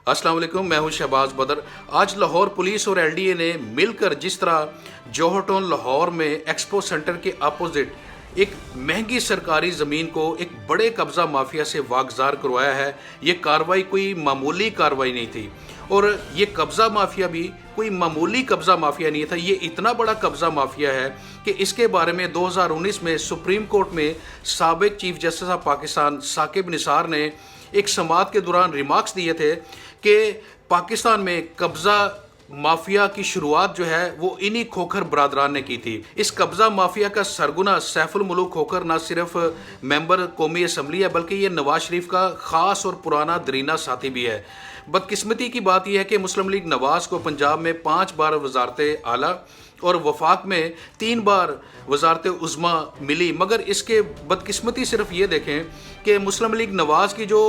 अस्सलाम वालेकुम, मैं हूं शहबाज बदर। आज लाहौर पुलिस और एलडीए ने मिलकर जिस तरह जौहर टाउन लाहौर में एक्सपो सेंटर के अपोजिट एक महंगी सरकारी ज़मीन को एक बड़े कब्ज़ा माफिया से वागजार करवाया है। ये कार्रवाई कोई मामूली कार्रवाई नहीं थी और ये कब्ज़ा माफिया भी कोई मामूली कब्ज़ा माफिया नहीं था। ये इतना बड़ा कब्ज़ा माफिया है कि इसके बारे में 2019 में सुप्रीम कोर्ट में साबिक chief justice of Pakistan Saqib Nisar ने एक समाअत के दौरान रिमार्क्स दिए थे कि पाकिस्तान में कब्ज़ा माफिया की शुरुआत जो है वो इन्हीं खोखर बरादरान ने की थी। इस कब्ज़ा माफिया का सरगुना सैफुल मुल्क खोखर न सिर्फ मेंबर कौमी असम्बली है बल्कि ये नवाज शरीफ का ख़ास और पुराना दरीना साथी भी है। बदकिस्मती की बात यह है कि मुस्लिम लीग नवाज को पंजाब में 5 बार वजारत आला और वफाक में 3 बार वजारत उज़्मा मिली, मगर इसके बदकिस्मती सिर्फ ये देखें कि मुस्लिम लीग नवाज की जो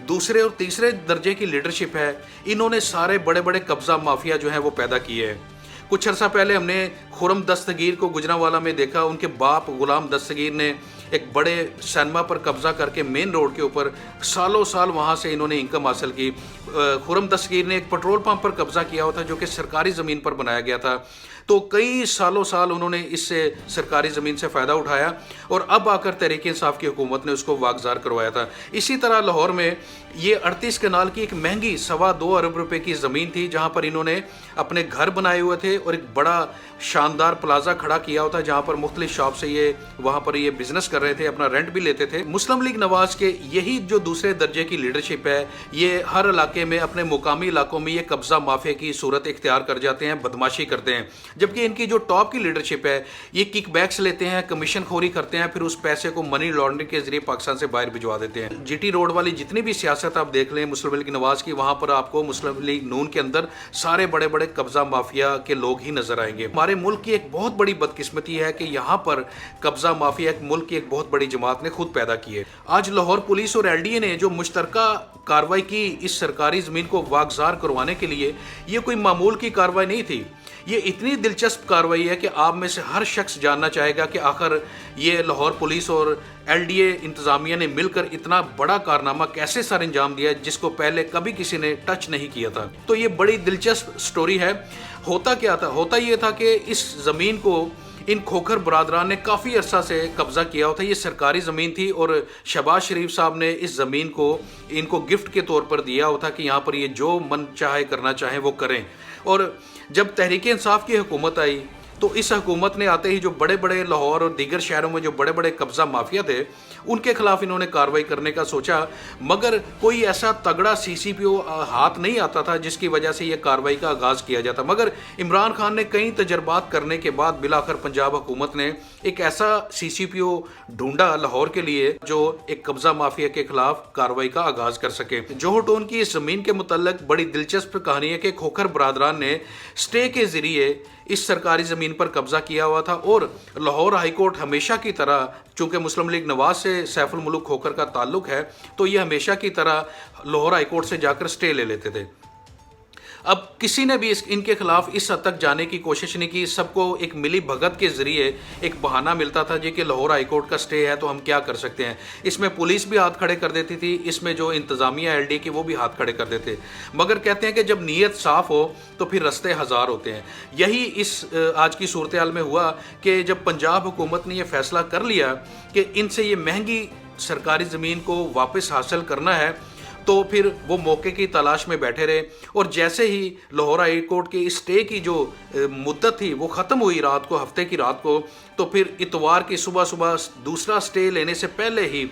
दूसरे और तीसरे दर्जे की लीडरशिप है, इन्होंने सारे बड़े बड़े कब्ज़ा माफिया जो हैं वो पैदा किए हैं। कुछ अर्सा पहले हमने खुरम दस्तगीर को गुजरांवाला में देखा। उनके बाप गुलाम दस्तगीर ने एक बड़े सिनेमा पर कब्ज़ा करके मेन रोड के ऊपर सालों साल वहाँ से इन्होंने इनकम हासिल की। खुरम दस्तगीर ने एक पेट्रोल पंप पर कब्ज़ा किया हुआ था जो कि सरकारी ज़मीन पर बनाया गया था। तो कई सालों साल उन्होंने इससे सरकारी ज़मीन से फ़ायदा उठाया और अब आकर तहरीक इंसाफ की हुकूमत ने उसको वागजार करवाया था। इसी तरह लाहौर में ये 38 कनाल की एक महंगी 2.25 अरब रुपए की ज़मीन थी जहाँ पर इन्होंने अपने घर बनाए हुए थे और एक बड़ा शानदार प्लाजा खड़ा किया हुआ था जहाँ पर मुख्तलिफ शॉप से ये वहाँ पर ये बिजनेस कर रहे थे, अपना रेंट भी लेते थे। मुस्लिम लीग नवाज के यही जो दूसरे दर्जे की लीडरशिप है, ये हर इलाके में अपने मुकामी इलाकों में ये कब्ज़ा माफिया की सूरत इख्तियार कर जाते हैं, बदमाशी करते हैं। जबकि इनकी जो टॉप की लीडरशिप है ये किक बैक्स लेते हैं, कमीशन खोरी करते हैं, फिर उस पैसे को मनी लॉन्ड्रिंग के जरिए पाकिस्तान से बाहर भिजवा देते हैं। जीटी रोड वाली जितनी भी सियासत आप देख लें मुस्लिम लीग नवाज की, वहाँ पर आपको मुस्लिम लीग नून के अंदर सारे बड़े बड़े कब्ज़ा माफिया के लोग ही नजर आएंगे। हमारे मुल्क की एक बहुत बड़ी बदकिस्मती है कि यहाँ पर कब्ज़ा माफिया एक मुल्क की एक बहुत बड़ी जमात ने खुद पैदा की है। आज लाहौर पुलिस और एलडीए ने जो मुश्तरका कार्रवाई की इस सरकारी ज़मीन को वागजार करवाने के लिए, ये कोई मामूल की कार्रवाई नहीं थी। ये इतनी दिलचस्प कार्रवाई है कि आप में से हर शख्स जानना चाहेगा कि आखिर ये लाहौर पुलिस और एलडीए इंतज़ामिया ने मिलकर इतना बड़ा कारनामा कैसे सर अंजाम दिया जिसको पहले कभी किसी ने टच नहीं किया था। तो ये बड़ी दिलचस्प स्टोरी है। होता क्या था? होता ये था कि इस ज़मीन को इन खोखर बरादरान ने काफ़ी अरसा से कब्ज़ा किया हुआ था। ये सरकारी ज़मीन थी और शहबाज शरीफ साहब ने इस ज़मीन को इनको गिफ्ट के तौर पर दिया हुआ था कि यहाँ पर ये जो मन चाहे करना चाहें वो करें। और जब तहरीक इंसाफ की हुकूमत आई तो इस हुकूमत ने आते ही जो बड़े बड़े लाहौर और दीगर शहरों में जो बड़े बड़े कब्ज़ा माफिया थे उनके खिलाफ इन्होंने कार्रवाई करने का सोचा, मगर कोई ऐसा तगड़ा सीसीपीओ हाथ नहीं आता था जिसकी वजह से ये कार्रवाई का आगाज़ किया जाता। मगर इमरान खान ने कई तजर्बात करने के बाद बिलाखिर पंजाब हुकूमत ने एक ऐसा सीसीपीओ ढूंढा लाहौर के लिए जो एक कब्ज़ा माफिया के खिलाफ कार्रवाई का आगाज़ कर सके। जौहर टाउन की इस ज़मीन के मुतल्लिक बड़ी दिलचस्प कहानी है कि खोखर बरादरान ने स्टे के ज़रिए इस सरकारी ज़मीन पर कब्ज़ा किया हुआ था और लाहौर हाई कोर्ट हमेशा की तरह, चूँकि मुस्लिम लीग नवाज से सैफुल मुल्क खोखर का ताल्लुक है, तो ये हमेशा की तरह लाहौर हाई कोर्ट से जाकर स्टे ले लेते थे। अब किसी ने भी इनके खिलाफ इस हद तक जाने की कोशिश नहीं की। सबको एक मिली भगत के जरिए एक बहाना मिलता था जी कि लाहौर हाई कोर्ट का स्टे है तो हम क्या कर सकते हैं। इसमें पुलिस भी हाथ खड़े कर देती थी, इसमें जो इंतज़ामिया एलडी की वो भी हाथ खड़े कर देते। मगर कहते हैं कि जब नीयत साफ़ हो तो फिर रस्ते हज़ार होते हैं। यही इस आज की सूरत हाल में हुआ कि जब पंजाब हुकूमत ने यह फ़ैसला कर लिया कि इनसे ये महंगी सरकारी ज़मीन को वापस हासिल करना है, तो फिर वो मौके की तलाश में बैठे रहे। और जैसे ही लाहौर हाई कोर्ट के इस स्टे की जो मुद्दत थी वो ख़त्म हुई रात को, हफ्ते की रात को, तो फिर इतवार की सुबह सुबह दूसरा स्टे लेने से पहले ही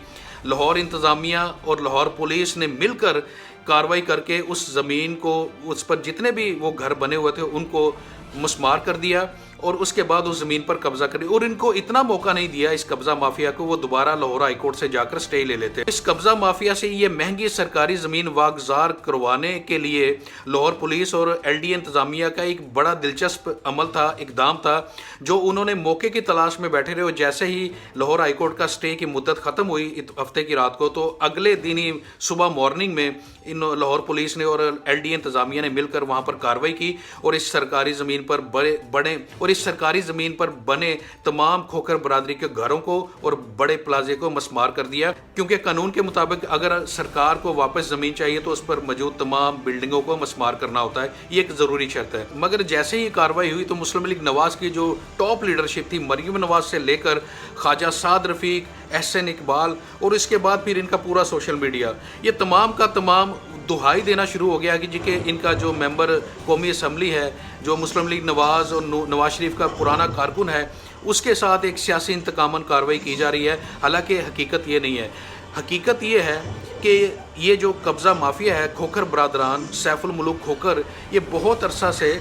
लाहौर इंतज़ामिया और लाहौर पुलिस ने मिलकर कार्रवाई करके उस ज़मीन को, उस पर जितने भी वो घर बने हुए थे उनको मुस्मार कर दिया और उसके बाद उस ज़मीन पर कब्ज़ा कर दिया। और इनको इतना मौका नहीं दिया इस कब्ज़ा माफिया को, वो दोबारा लाहौर हाई कोर्ट से जाकर स्टे ले लेते। इस कब्ज़ा माफिया से ये महंगी सरकारी ज़मीन वागजार करवाने के लिए लाहौर पुलिस और एलडीए इंतज़ामिया का एक बड़ा दिलचस्प अमल था, इकदाम था, जो उन्होंने मौके की तलाश में बैठे रहे। और जैसे ही लाहौर हाई कोर्ट का स्टे की मुद्दत ख़त्म हुई हफ्ते की रात को, तो अगले दिन ही सुबह मॉर्निंग में इन लाहौर पुलिस ने और एलडीए इंतज़ामिया ने मिलकर वहाँ पर कार्रवाई की और इस सरकारी ज़मीन पर बड़े और और इस सरकारी ज़मीन पर बने तमाम खोखर बरादरी के घरों को और बड़े प्लाजे को मस्मार कर दिया, क्योंकि कानून के मुताबिक अगर सरकार को वापस ज़मीन चाहिए तो उस पर मौजूद तमाम बिल्डिंगों को मस्मार करना होता है। ये एक ज़रूरी शर्त है। मगर जैसे ही कार्रवाई हुई तो मुस्लिम लीग नवाज़ की जो टॉप लीडरशिप थी, मरीम नवाज़ से लेकर ख्वाजा साद रफ़ीक, एहसन इकबाल और इसके बाद फिर इनका पूरा सोशल मीडिया, ये तमाम का तमाम दुहाई देना शुरू हो गया कि जी कि इनका जो मेंबर कौमी असम्बली है, जो मुस्लिम लीग नवाज़ और नवाज शरीफ का पुराना कारकुन है, उसके साथ एक सियासी इंतकामन कार्रवाई की जा रही है। हालांकि हकीकत ये नहीं है। हकीकत ये है कि ये जो कब्ज़ा माफिया है, खोखर बरादरान, सैफुल मुल्क खोखर, ये बहुत अरसा से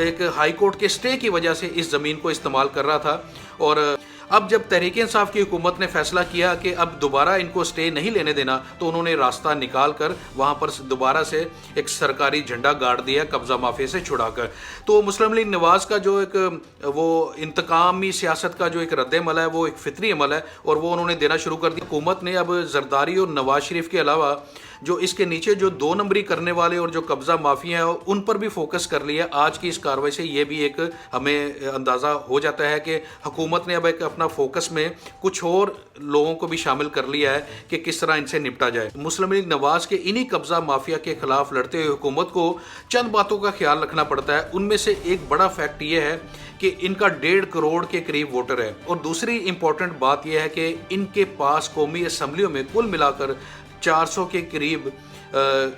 एक हाई कोर्ट के स्टे की वजह से इस ज़मीन को इस्तेमाल कर रहा था। और अब जब तहरीक इंसाफ की हुकूमत ने फैसला किया कि अब दोबारा इनको स्टे नहीं लेने देना, तो उन्होंने रास्ता निकाल कर वहाँ पर दोबारा से एक सरकारी झंडा गाड़ दिया कब्ज़ा माफिया से छुड़ाकर। तो मुस्लिम लीग नवाज़ का जो एक वो इंतकामी सियासत का जो एक रद्द-ए-अमल है, वो एक फितरी अमल है और वो उन्होंने देना शुरू कर दिया। हुकूमत ने अब जरदारी और नवाज शरीफ के अलावा जो इसके नीचे जो दो नंबरी करने वाले और जो कब्ज़ा माफिया है उन पर भी फोकस कर लिया। आज की इस कार्रवाई से ये भी एक हमें अंदाज़ा हो जाता है कि हुकूमत ने अब एक अपना फोकस में कुछ और लोगों को भी शामिल कर लिया है कि किस तरह इनसे निपटा जाए। मुस्लिम लीग नवाज़ के इन्हीं कब्ज़ा माफिया के खिलाफ लड़ते हुए हुकूमत को चंद बातों का ख्याल रखना पड़ता है। उनमें से एक बड़ा फैक्ट ये है कि इनका 1.5 करोड़ के करीब वोटर है और दूसरी इंपॉर्टेंट बात यह है कि इनके पास कौमी असम्बलियों में कुल मिलाकर 400 के करीब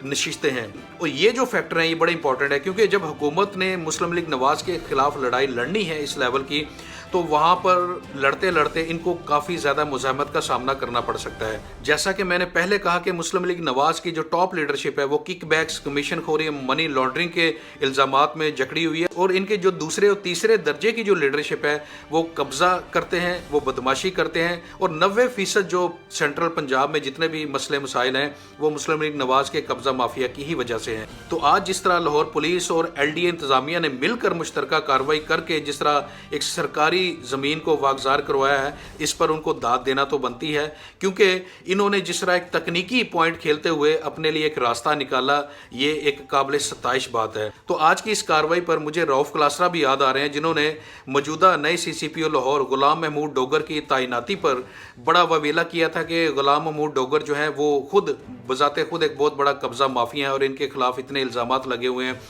नशिस्तें हैं। और ये जो फैक्टर हैं ये बड़े इंपॉर्टेंट है, क्योंकि जब हुकूमत ने मुस्लिम लीग नवाज़ के खिलाफ लड़ाई लड़नी है इस लेवल की, तो वहाँ पर लड़ते लड़ते इनको काफ़ी ज़्यादा मुज़ाहमत का सामना करना पड़ सकता है। जैसा कि मैंने पहले कहा कि मुस्लिम लीग नवाज़ की जो टॉप लीडरशिप है वो किक बैक्स, कमीशन खोरी, मनी लॉन्ड्रिंग के इल्ज़ामात में जकड़ी हुई है और इनके जो दूसरे और तीसरे दर्जे की जो लीडरशिप है वो कब्ज़ा करते हैं, वो बदमाशी करते हैं और 90% जो सेंट्रल पंजाब में जितने भी मसले मसाइल हैं वो मुस्लिम लीग नवाज़ के कब्ज़ा माफिया की ही वजह से हैं। तो आज जिस तरह लाहौर पुलिस और LDA इंतज़ामिया ने मिलकर मुश्तरका कार्रवाई करके जिस तरह एक सरकारी ज़मीन को वागजार करवाया है, इस पर उनको दाद देना तो बनती है, क्योंकि इन्होंने जिस तरह एक तकनीकी पॉइंट खेलते हुए अपने लिए एक रास्ता निकाला, ये एक काबिल सताइश बात है। तो आज की इस कार्रवाई पर मुझे रऊफ़ क्लासरा भी याद आ रहे हैं, जिन्होंने मौजूदा नए CCPO लाहौर गुलाम महमूद डोगर की तैनाती पर बड़ा ववेला किया था कि गुलाम महमूद डोगर जो है वो खुद बजाते खुद एक बहुत बड़ा कब्ज़ा माफिया है और इनके खिलाफ इतने इल्ज़ामात लगे हुए हैं।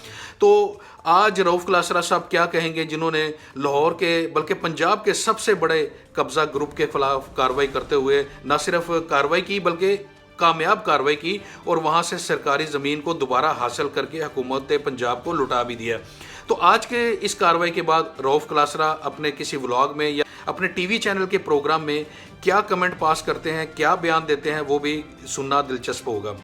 तो आज रऊफ़ क्लासरा साहब क्या कहेंगे, जिन्होंने लाहौर के बल्कि पंजाब के सबसे बड़े कब्ज़ा ग्रुप के खिलाफ कार्रवाई करते हुए न सिर्फ कार्रवाई की बल्कि कामयाब कार्रवाई की और वहाँ से सरकारी ज़मीन को दोबारा हासिल करके हुकूमत पंजाब को लुटा भी दिया। तो आज के इस कार्रवाई के बाद रऊफ़ क्लासरा अपने किसी व्लॉग में या अपने TV चैनल के प्रोग्राम में क्या कमेंट पास करते हैं, क्या बयान देते हैं, वो भी सुनना दिलचस्प होगा।